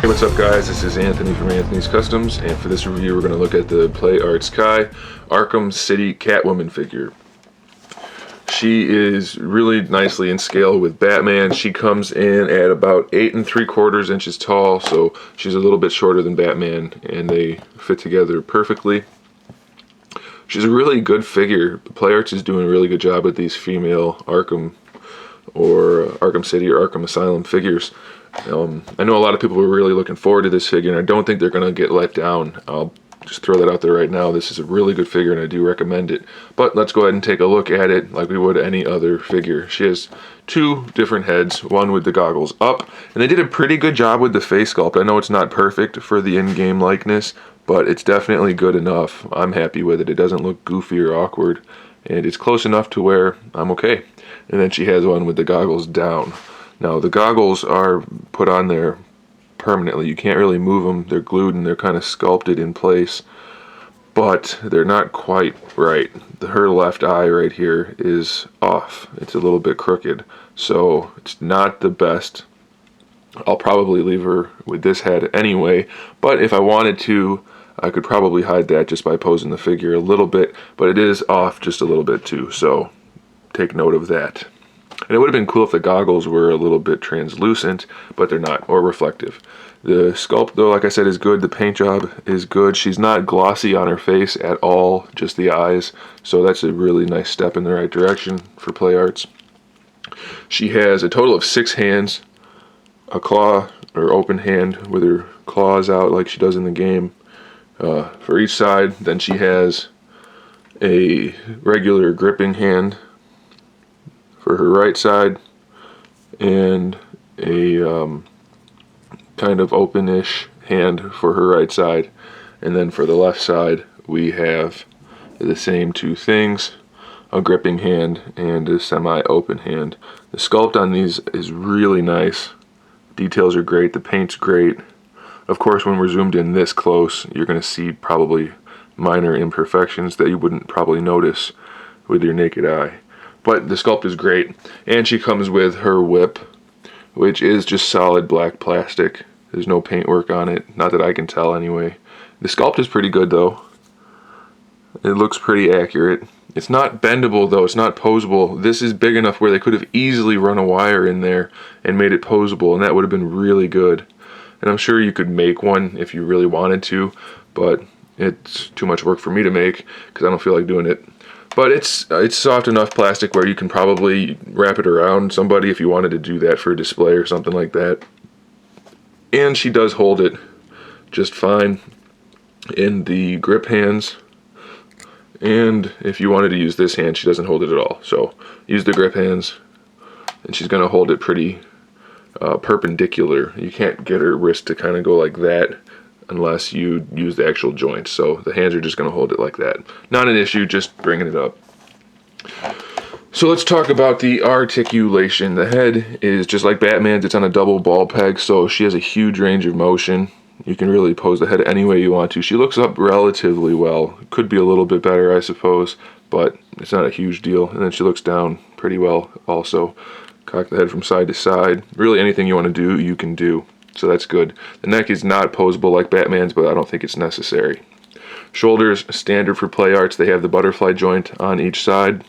Hey, what's up guys? This is Anthony from Anthony's Customs, and for this review we're going to look at the Play Arts Kai Arkham City Catwoman figure. She is really nicely in scale with Batman. She comes in at about 8 3/4 inches tall, so she's a little bit shorter than Batman, and they fit together perfectly. She's a really good figure. Play Arts is doing a really good job with these female Arkham or Arkham City or Arkham Asylum figures. I know a lot of people were really looking forward to this figure, and I don't think they're going to get let down. I'll just throw that out there right now. This is a really good figure, and I do recommend it. But let's go ahead and take a look at it like we would any other figure. She has two different heads, one with the goggles up, and they did a pretty good job with the face sculpt. I know it's not perfect for the in-game likeness, but it's definitely good enough. I'm happy with it. It doesn't look goofy or awkward, and it's close enough to where I'm okay. And then she has one with the goggles down. Now the goggles are put on there permanently. You can't really move them. They're glued and they're kind of sculpted in place, but they're not quite right. Her left eye right here is off. It's a little bit crooked, so it's not the best. I'll probably leave her with this head anyway, but if I wanted to, I could probably hide that just by posing the figure a little bit, but it is off just a little bit too, so take note of that. And it would have been cool if the goggles were a little bit translucent, but they're not, or reflective. The sculpt, though, like I said, is good. The paint job is good. She's not glossy on her face at all, just the eyes. So that's a really nice step in the right direction for Play Arts. She has a total of 6 hands, a claw or open hand with her claws out like she does in the game for each side. Then she has a regular gripping hand for her right side, and a kind of open-ish hand for her right side. And then for the left side we have the same two things, a gripping hand and a semi-open hand. The sculpt on these is really nice. Details are great, the paint's great. Of course, when we're zoomed in this close, you're going to see probably minor imperfections that you wouldn't probably notice with your naked eye. But the sculpt is great, and she comes with her whip, which is just solid black plastic. There's no paintwork on it, not that I can tell anyway. The sculpt is pretty good though. It looks pretty accurate. It's not bendable though, it's not posable. This is big enough where they could have easily run a wire in there and made it posable, and that would have been really good. And I'm sure you could make one if you really wanted to, but it's too much work for me to make because I don't feel like doing it. But it's soft enough plastic where you can probably wrap it around somebody if you wanted to do that for a display or something like that. And she does hold it just fine in the grip hands. And if you wanted to use this hand, she doesn't hold it at all. So use the grip hands, and she's going to hold it pretty perpendicular. You can't get her wrist to kind of go like that unless you use the actual joints. So the hands are just going to hold it like that. Not an issue, just bringing it up. So let's talk about the articulation. The head is just like Batman's. It's on a double ball peg, so she has a huge range of motion. You can really pose the head any way you want to. She looks up relatively well. Could be a little bit better, I suppose, but it's not a huge deal. And then she looks down pretty well also. Cock the head from side to side. Really anything you want to do, you can do. So that's good. The neck is not posable like Batman's, but I don't think it's necessary. Shoulders, standard for Play Arts. They have the butterfly joint on each side.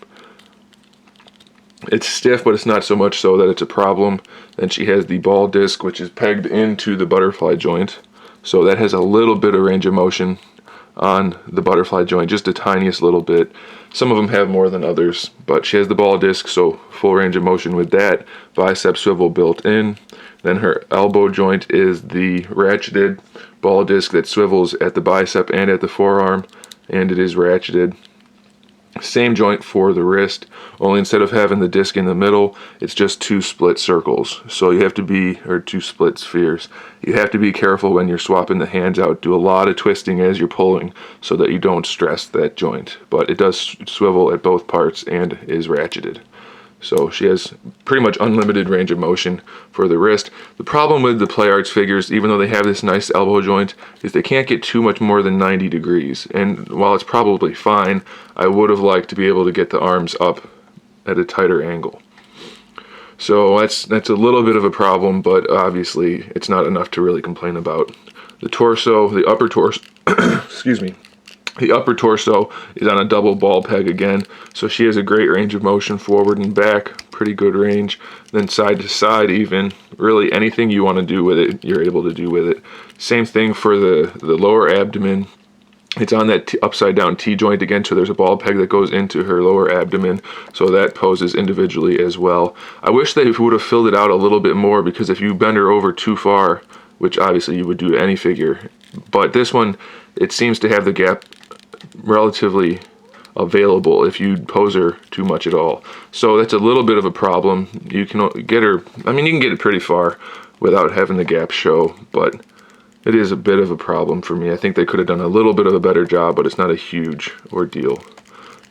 It's stiff, but it's not so much so that it's a problem. Then she has the ball disc, which is pegged into the butterfly joint. So that has a little bit of range of motion on the butterfly joint, just the tiniest little bit. Some of them have more than others, but she has the ball disc, so full range of motion with that. Bicep swivel built in. Then her elbow joint is the ratcheted ball disc that swivels at the bicep and at the forearm, and it is ratcheted. Same joint for the wrist, only instead of having the disc in the middle, it's just 2 split circles. So you have to be, or 2 split spheres. You have to be careful when you're swapping the hands out. Do a lot of twisting as you're pulling so that you don't stress that joint. But it does swivel at both parts and is ratcheted. So she has pretty much unlimited range of motion for the wrist. The problem with the Play Arts figures, even though they have this nice elbow joint, is they can't get too much more than 90 degrees. And while it's probably fine, I would have liked to be able to get the arms up at a tighter angle. So that's a little bit of a problem, but obviously it's not enough to really complain about. The torso, the upper torso, excuse me, the upper torso is on a double ball peg again, so she has a great range of motion forward and back, pretty good range. Then side to side even, really anything you want to do with it, you're able to do with it. Same thing for the lower abdomen. It's on that upside down T-joint again, so there's a ball peg that goes into her lower abdomen, so that poses individually as well. I wish they would have filled it out a little bit more, because if you bend her over too far, which obviously you would do to any figure, but this one, it seems to have the gap relatively available if you pose her too much at all. So that's a little bit of a problem. You can get her, I mean, you can get it pretty far without having the gap show, but it is a bit of a problem for me. I think they could have done a little bit of a better job, but it's not a huge ordeal.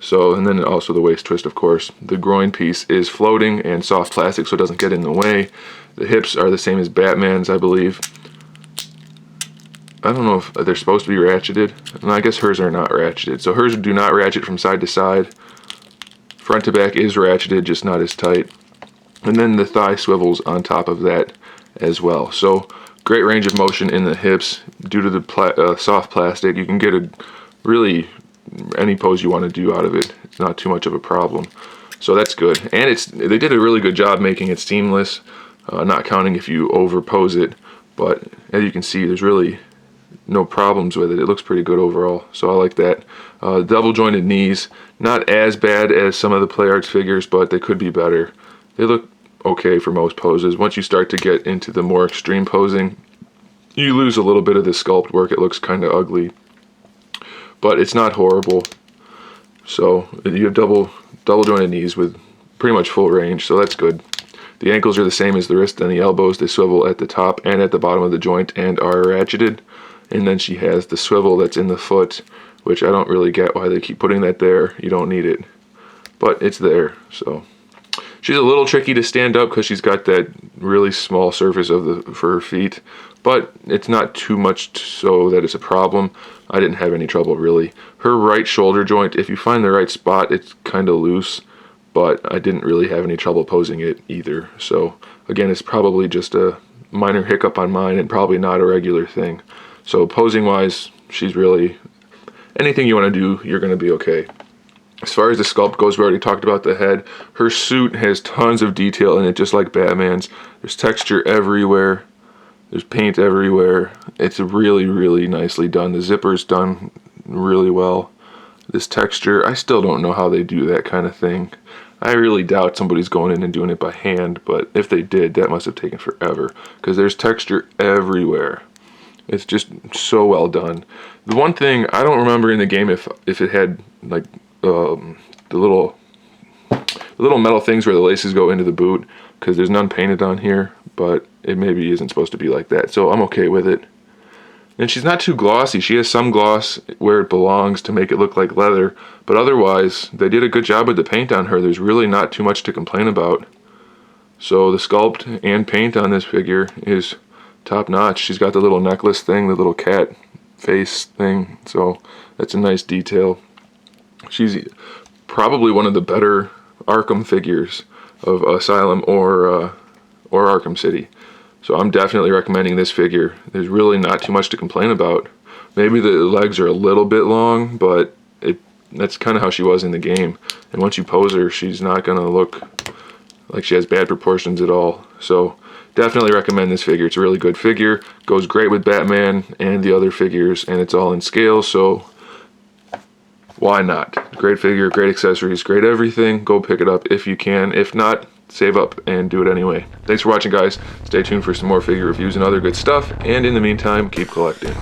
So, and then also the waist twist, of course. The groin piece is floating and soft plastic, so it doesn't get in the way. The hips are the same as Batman's, I believe. I don't know if they're supposed to be ratcheted. And I guess hers are not ratcheted. So hers do not ratchet from side to side. Front to back is ratcheted, just not as tight. And then the thigh swivels on top of that as well. So great range of motion in the hips due to the soft plastic. You can get a really any pose you want to do out of it. It's not too much of a problem. So that's good. And they did a really good job making it seamless, not counting if you overpose it. But as you can see, there's really no problems with it. It looks pretty good overall, so I like that. Double jointed knees, not as bad as some of the Play Arts figures, but they could be better. They look okay for most poses. Once you start to get into the more extreme posing, you lose a little bit of the sculpt work. It looks kind of ugly, but it's not horrible. So you have double jointed knees with pretty much full range, so that's good. The ankles are the same as the wrist and the elbows. They swivel at the top and at the bottom of the joint and are ratcheted. And then she has the swivel that's in the foot, which I don't really get why they keep putting that there. You don't need it, but it's there. So she's a little tricky to stand up because she's got that really small surface for her feet, but it's not too much so that it's a problem. I didn't have any trouble really. Her right shoulder joint, if you find the right spot, it's kind of loose, but I didn't really have any trouble posing it either. So again, it's probably just a minor hiccup on mine and probably not a regular thing. So posing wise, she's really, anything you want to do, you're going to be okay. As far as the sculpt goes, we already talked about the head. Her suit has tons of detail in it, just like Batman's. There's texture everywhere. There's paint everywhere. It's really, really nicely done. The zipper's done really well. This texture, I still don't know how they do that kind of thing. I really doubt somebody's going in and doing it by hand, but if they did, that must have taken forever, because there's texture everywhere. It's just so well done. The one thing, I don't remember in the game if it had like the little metal things where the laces go into the boot, because there's none painted on here, but it maybe isn't supposed to be like that, so I'm okay with it. And she's not too glossy. She has some gloss where it belongs to make it look like leather, but otherwise they did a good job with the paint on her. There's really not too much to complain about. So the sculpt and paint on this figure is top notch. She's got the little necklace thing, the little cat face thing, so that's a nice detail. She's probably one of the better Arkham figures of Asylum or Arkham City. So I'm definitely recommending this figure. There's really not too much to complain about. Maybe the legs are a little bit long, but that's kind of how she was in the game. And once you pose her, she's not going to look like she has bad proportions at all. So definitely recommend this figure. It's a really good figure. Goes great with Batman and the other figures, and it's all in scale, so why not? Great figure, great accessories, great everything. Go pick it up if you can. If not, save up and do it anyway. Thanks for watching, guys. Stay tuned for some more figure reviews and other good stuff, and in the meantime, keep collecting.